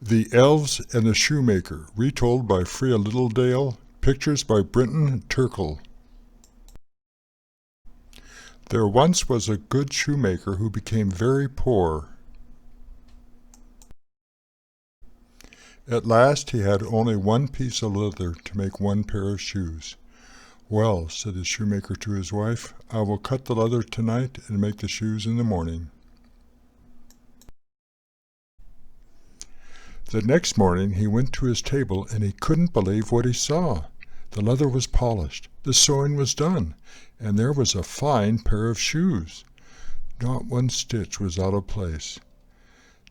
The Elves and the Shoemaker, retold by Freya Littledale, pictures by Brinton Turkle. There once was a good shoemaker who became very poor. At last he had only one piece of leather to make one pair of shoes. "Well," said the shoemaker to his wife, "I will cut the leather tonight and make the shoes in the morning." The next morning he went to his table and he couldn't believe what he saw. The leather was polished, the sewing was done, and there was a fine pair of shoes. Not one stitch was out of place.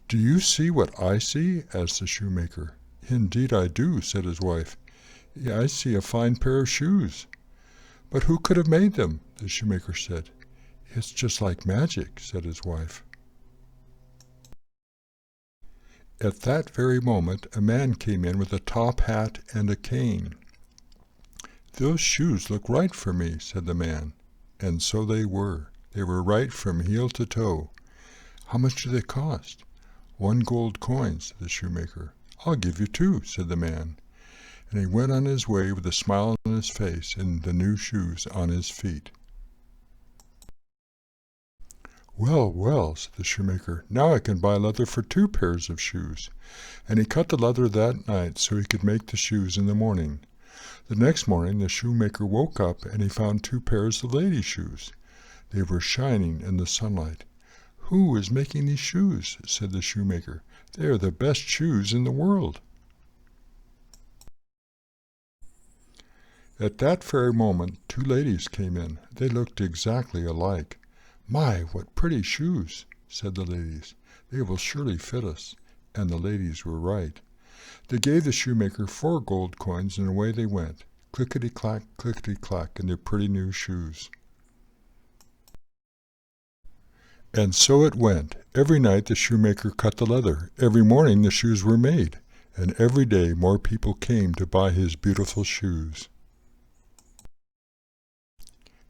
"Do you see what I see?" asked the shoemaker. "Indeed I do," said his wife. "Yeah, I see a fine pair of shoes." "But who could have made them?" the shoemaker said. "It's just like magic," said his wife. At that very moment a man came in with a top hat and a cane. "Those shoes look right for me," said the man. And so they were. They were right from heel to toe. "How much do they cost?" "1 gold coin," said the shoemaker. "I'll give you 2," said the man. And he went on his way with a smile on his face and the new shoes on his feet. "Well, well," said the shoemaker, "now I can buy leather for 2 pairs of shoes." And he cut the leather that night so he could make the shoes in the morning. The next morning the shoemaker woke up and he found 2 pairs of ladies' shoes. They were shining in the sunlight. "Who is making these shoes?" said the shoemaker. "They are the best shoes in the world." At that very moment 2 ladies came in. They looked exactly alike. "My, what pretty shoes," said the ladies. "They will surely fit us." And the ladies were right. They gave the shoemaker 4 gold coins and away they went, clickety-clack, clickety-clack, in their pretty new shoes. And so it went. Every night the shoemaker cut the leather. Every morning the shoes were made. And every day more people came to buy his beautiful shoes.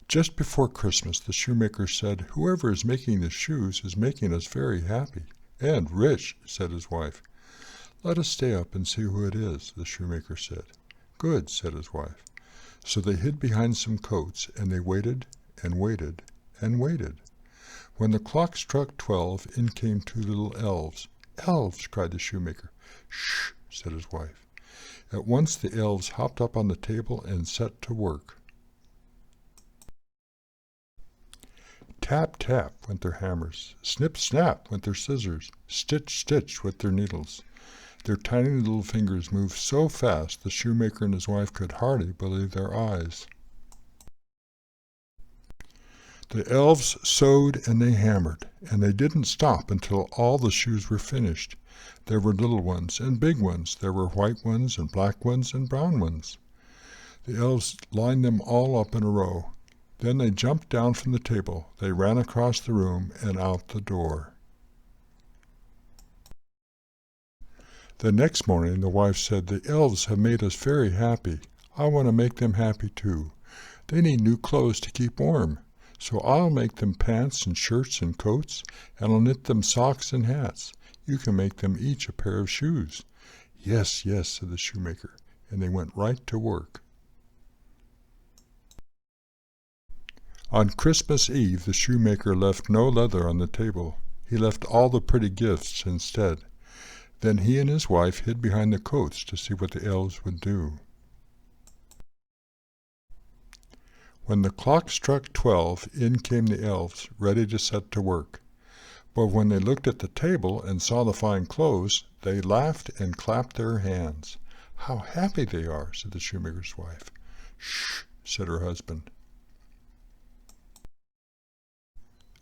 Just before Christmas the shoemaker said, "Whoever is making the shoes is making us very happy." "And rich," said his wife. "Let us stay up and see who it is," the shoemaker said. "Good," said his wife. So they hid behind some coats, and they waited and waited and waited. When the clock struck 12, in came 2 little elves. "Elves!" cried the shoemaker. "Shh!" said his wife. At once the elves hopped up on the table and set to work. Tap, tap went their hammers. Snip, snap went their scissors. Stitch, stitch with their needles. Their tiny little fingers moved so fast the shoemaker and his wife could hardly believe their eyes. The elves sewed and they hammered, and they didn't stop until all the shoes were finished. There were little ones and big ones. There were white ones and black ones and brown ones. The elves lined them all up in a row. Then they jumped down from the table. They ran across the room and out the door. The next morning the wife said, "The elves have made us very happy. I want to make them happy too. They need new clothes to keep warm. So I'll make them pants and shirts and coats, and I'll knit them socks and hats. You can make them each a pair of shoes." "Yes, yes," said the shoemaker, and they went right to work. On Christmas Eve the shoemaker left no leather on the table. He left all the pretty gifts instead. Then he and his wife hid behind the coats to see what the elves would do. When the clock struck 12, in came the elves, ready to set to work. But when they looked at the table and saw the fine clothes, they laughed and clapped their hands. "How happy they are," said the shoemaker's wife. "Shh," said her husband.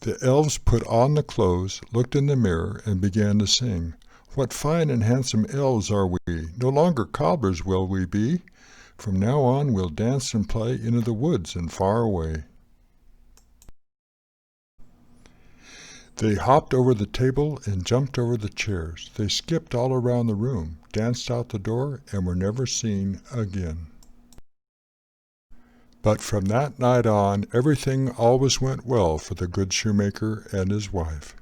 The elves put on the clothes, looked in the mirror, and began to sing. "What fine and handsome elves are we! No longer cobblers will we be. From now on we'll dance and play into the woods and far away." They hopped over the table and jumped over the chairs. They skipped all around the room, danced out the door, and were never seen again. But from that night on, everything always went well for the good shoemaker and his wife.